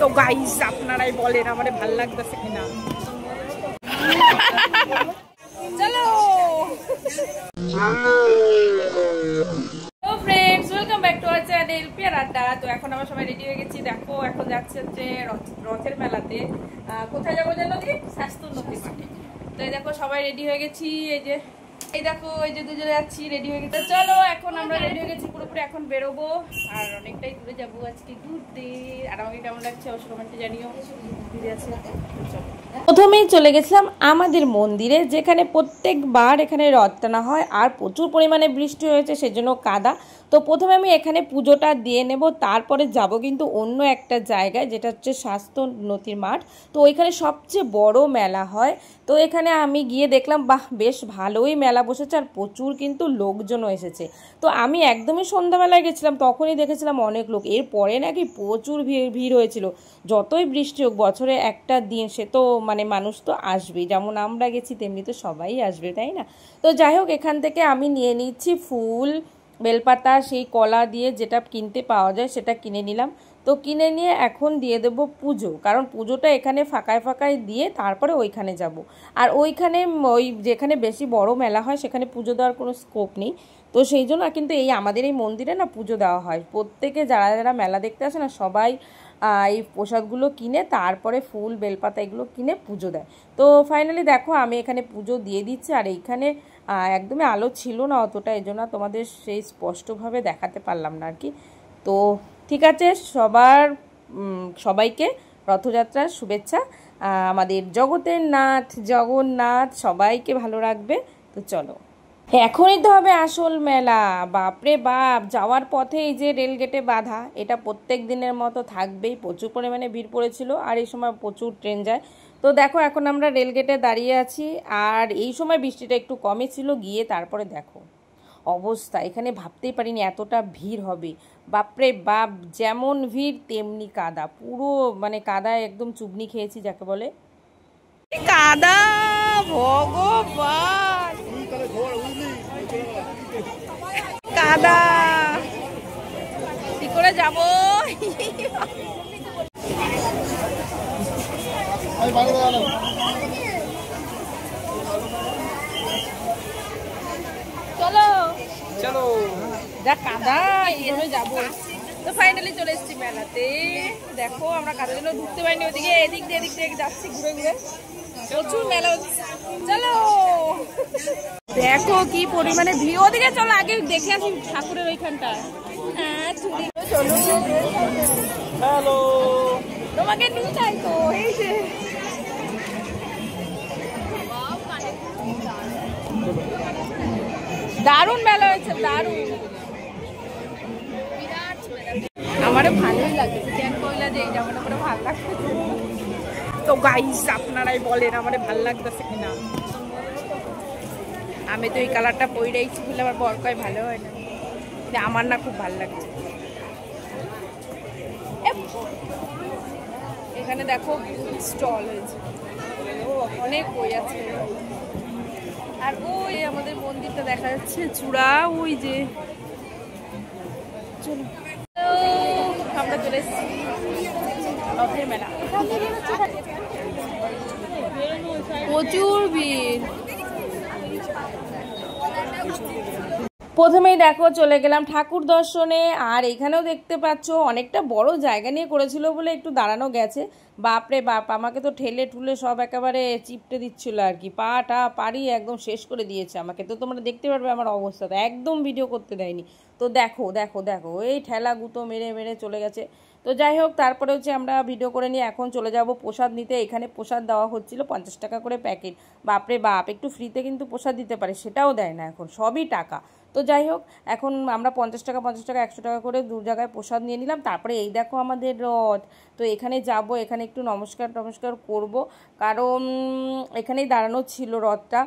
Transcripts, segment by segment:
তো গাইস আপনারাই বলেন আমার ভালো লাগতেছে কিনা। চলো friends, welcome back to our channel পিয়ার আড্ডা। তো এখন আমরা সবাই রেডি হয়ে গেছি। দেখো এখন যাচ্ছে হচ্ছে রথের মেলাতে। কোথায় যাবো জানো কি? স্বাস্থ্য নদী মাঠে। তো এই দেখো সবাই রেডি হয়ে গেছি। এই দেখো এই যে দুজনে যাচ্ছি, রেডি হয়ে গেছে। চলো এখন আমরা রেডি হয়ে গেছি পুরোপুরি, এখন বেরোবো আর অনেকটাই দূরে যাবো আজকে ঘুরতে। আর আমাকে কেমন লাগছে অবশ্যই কমেন্টে জানিও। প্রথমেই চলে গেছিলাম আমাদের মন্দিরে, যেখানে প্রত্যেকবার এখানে রথ টানা হয় আর প্রচুর পরিমাণে বৃষ্টি হয়েছে, সেজন্য কাদা। তো প্রথমে আমি এখানে পুজোটা দিয়ে নেব, তারপরে যাব কিন্তু অন্য একটা জায়গায়, যেটা হচ্ছে স্বাস্থ্য নদীর মাঠ। তো ওইখানে সবচেয়ে বড় মেলা হয়। তো এখানে আমি গিয়ে দেখলাম বাহ, বেশ ভালোই মেলা বসেছে আর প্রচুর কিন্তু লোকজনও এসেছে। তো আমি একদমই সন্ধ্যাবেলায় গেছিলাম, তখনই দেখেছিলাম অনেক লোক। এরপরে নাকি প্রচুর ভিড় হয়েছিল। যতই বৃষ্টি হোক, বছরে একটা দিন, সে তো মানে মানুষ তো আসবেই, যেমন আমরা গেছি তেমনি তো সবাই আসবে, তাই না? তো যাই হোক, এখান থেকে আমি নিয়ে নিচ্ছি ফুল, বেলপাতা, সেই কলা দিয়ে যেটা কিনতে পাওয়া যায় সেটা কিনে নিলাম। তো কিনে নিয়ে এখন দিয়ে দেব পুজো, কারণ পুজোটা এখানে ফাঁকায় ফাঁকায় দিয়ে তারপরে ওইখানে যাব। আর ওইখানে ওই যেখানে বেশি বড় মেলা হয় সেখানে পুজো দেওয়ার কোনো স্কোপ নেই। তো সেই জন্য কিন্তু এই আমাদের এই মন্দিরে না পুজো দেওয়া হয়। প্রত্যেকে যারা যারা মেলা দেখতে আসে না, সবাই এই প্রসাদগুলো কিনে তারপরে ফুল বেলপাতা এগুলো কিনে পুজো দেয়। তো ফাইনালি দেখো আমি এখানে পুজো দিয়ে দিচ্ছি। আর এইখানে একদমই আলো ছিল না অতটা, এই জন্য তোমাদের সেই স্পষ্টভাবে দেখাতে পারলাম না আর কি। তো ঠিক আছে, সবাইকে রথযাত্রার শুভেচ্ছা। আমাদের জগতের নাথ জগন্নাথ সবাইকে ভালো রাখবে। তো চলো, এখনই তো হবে আসল মেলা। বাপরে বাপ, যাওয়ার পথে এই যে রেলগেটে বাঁধা, এটা প্রত্যেক দিনের মতো থাকবেই। প্রচুর পরিমাণে ভিড় পড়েছিল আর এই সময় প্রচুর ট্রেন যায়। তো দেখো এখন আমরা রেলগেটে দাঁড়িয়ে আছি, আর এই সময় বৃষ্টিটা একটু কমই ছিল। গিয়ে তারপরে দেখো অবস্থা, এখানে ভাবতেই পারিনি এতটা ভিড় হবে। বাপরে বাপ, যেমন ভিড় তেমনি কাদা, পুরো মানে কাদায় একদম চুবনি খেয়েছি যাকে বলে। কাদা ভগবান, কাদা কি করে যাব? চলো চলো, যা কাদা, এইভাবে যাবো। তো ফাইনালি চলে এসেছি মেলাতে। দেখো আমরা কাদার জন্য ঢুকতে পারিনি, ওদিকে এদিক দিয়ে যাচ্ছি ঘুরে ঘুরে। প্রচুর মেলা হচ্ছে। চলো দেখো কি পরিমাণে ভিড়। ওদিকে চলো আগে দেখে আসি ঠাকুরের ওইখানটা। হ্যাঁ চলো, হ্যালো, তোমাকে নিয়ে যাই তো। এই যে দারুণ মেলা হয়েছে, দারুণ। আমারও ভালোই লাগে, কেন কইলা যে এইটা আমার ভালো লাগছে। তো গাইস আপনারাই বলেন আমার ভালো লাগতেছে কিনা। আমি তো এই কালারটা পইরাইছি বলে আমার বর কয় ভালো হয় না, আমার না খুব ভালো লাগছে। এখানে দেখো স্টল হয়েছে, অনেক বই আছে। আর ওই আমাদের মন্দিরটা দেখা যাচ্ছে চূড়া, ওই যে। চলো আমরা চলে এসেছি রথের মেলা। প্রচুর ভিড়। প্রথমেই দেখো চলে গেলাম ঠাকুর দর্শনে। আর এখানেও দেখতে পাচ্ছ অনেকটা বড় জায়গা নিয়ে করেছিল বলে একটু দাঁড়ানো গেছে। বাপরে বাপ, আমাকে তো ঠেলে ঠুলে সব একেবারে চিপটে দিচ্ছিল আর কি। পাটা পাড়ি একদম শেষ করে দিয়েছে আমাকে। তো তোমরা দেখতে পারবে আমার অবস্থাটা, একদম ভিডিও করতে দেয়নি। তো দেখো দেখো দেখো, এই ঠেলা গুঁতো মেরে মেরে চলে গেছে। তো যাই হোক, তারপরে হচ্ছে আমরা ভিডিও করে নিয়ে এখন চলে যাব প্রসাদ নিতে। এখানে প্রসাদ দেওয়া হচ্ছিল 50 টাকা করে প্যাকেট। বাপরে বাপ, একটু ফ্রিতে কিন্তু প্রসাদ দিতে পারে, সেটাও দেয় না এখন, সবই টাকা। তো যাই হোক, এখন আমরা 50 টাকা 100 টাকা করে দু জায়গায় প্রসাদ নিয়ে নিলাম। তারপরে এই দেখো আমাদের রথ। তো এখানে যাব, এখানে একটু নমস্কার করব, কারণ এখানেই দাঁড়ানো ছিল রথটা।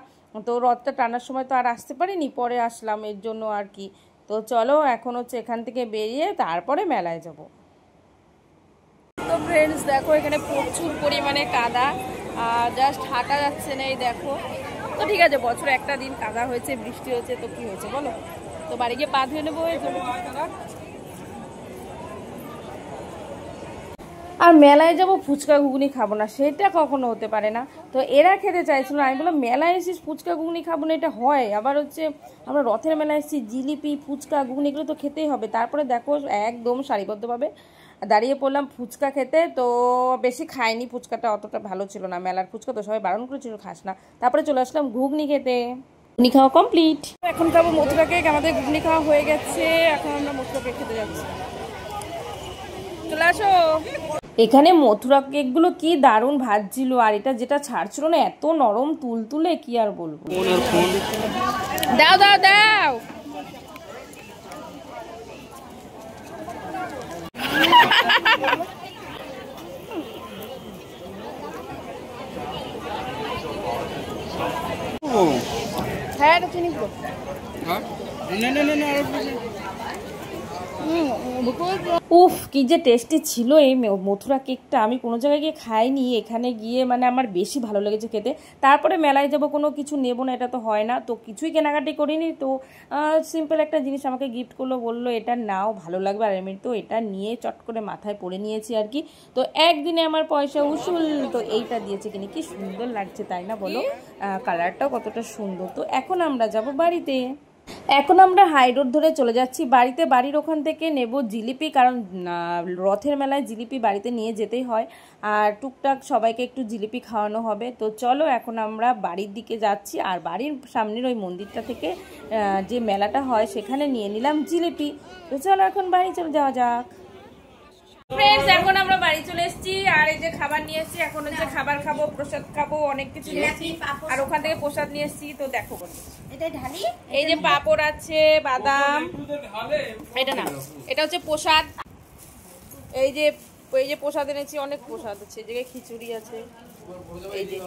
তো রথটা টানার সময় তো আর আসতে পারিনি, পরে আসলাম এর জন্য আর কি। তো চলো এখন হচ্ছে এখান থেকে বেরিয়ে তারপরে মেলায় যাব। তো ফ্রেন্ডস দেখো এখানে প্রচুর পরিমাণে কাদা, জাস্ট হাঁটা যাচ্ছে না। এই দেখো, তো ঠিক আছে, বছরে একটা দিন কাদা হয়েছে, বৃষ্টি হয়েছে, তো কি হয়েছে বলো। তো বাড়ি গিয়ে পা ধুয়ে নেবো। আর মেলায় যাবো ফুচকা ঘুগনি খাবো না, সেটা কখনো হতে পারে না। তো এরা খেতে চাইছিল, আমি বললাম মেলায় এসেছিস ফুচকা ঘুগনি খাবো না, এটা হয়? আবার হচ্ছে আমরা রথের মেলায় এসেছি, জিলিপি ফুচকা ঘুগনি এগুলো তো খেতেই হবে। তারপরে দেখো একদম সারিবদ্ধভাবে দাঁড়িয়ে পড়লাম ফুচকা খেতে। তো বেশি খাইনি, ফুচকাটা অতটা ভালো ছিল না, মেলার ফুচকা তো সবাই বারণ করেছিল খাস না। তারপরে চলে আসলাম ঘুগনি খেতে। ঘুগনি খাওয়া কমপ্লিট, এখন খাবো মথুরা কেক। আমাদের ঘুগনি খাওয়া হয়ে গেছে, এখন আমরা মথুরা কেক খেতে যাচ্ছি। চলে আসো। এখানে মথুরা কেকগুলো কি দারুণ ভাজছিল, আর এটা যেটা ছাড়ছিল না এত নরম তুলতুলে, কি আর বলবো। দাও দাও দাও। হ্যাঁ এটা চিনি পুরো। উফ কি যে টেস্টি ছিল এই মথুরা কেকটা, আমি কোনো জায়গায় গিয়ে খাইনি, এখানে গিয়ে মানে আমার বেশি ভালো লেগেছে খেতে। তারপরে মেলায় যাব, কোনো কিছু নেবো না এটা তো হয় না, তো কিছুই কেনাকাটি করিনি। তো সিম্পল একটা জিনিস আমাকে গিফট করলো, বললো এটা নাও ভালো লাগবে, আর আমি তো এটা নিয়ে চট করে মাথায় পরে নিয়েছি আর কি। তো একদিনে আমার পয়সা উসুল, তো এইটা দিয়েছে কিনে, কি সুন্দর লাগছে তাই না বলো, কালারটাও কতটা সুন্দর। তো এখন আমরা যাব বাড়িতে, এখন আমরা হাই রোড ধরে চলে যাচ্ছি বাড়িতে। বাড়ির ওখান থেকে নেব জিলিপি, কারণ রথের মেলায় জিলিপি বাড়িতে নিয়ে যেতেই হয়, আর টুকটাক সবাইকে একটু জিলিপি খাওয়ানো হবে। তো চলো এখন আমরা বাড়ির দিকে যাচ্ছি, আর বাড়ির সামনের ওই মন্দিরটা থেকে যে মেলাটা হয় সেখানে নিয়ে নিলাম জিলিপি। তো চলো এখন বাড়ি চলে যাওয়া যাক। ফ্রেন্ডস এখন আমরা বাড়ি চলে এসেছি, আর এই যে খাবার নিয়ে এসেছি, এখন হচ্ছে খাবার খাবো, প্রসাদ খাবো, অনেক কিছু নিয়েছি, আর ওখান থেকে প্রসাদ নিয়ে এসেছি। তো দেখো এই যে পাপড় আছে, বাদাম, এটা না এটা হচ্ছে প্রসাদ, এই যে প্রসাদ এনেছি, অনেক প্রসাদ আছে, এই জায়গায় খিচুড়ি আছে, এই যে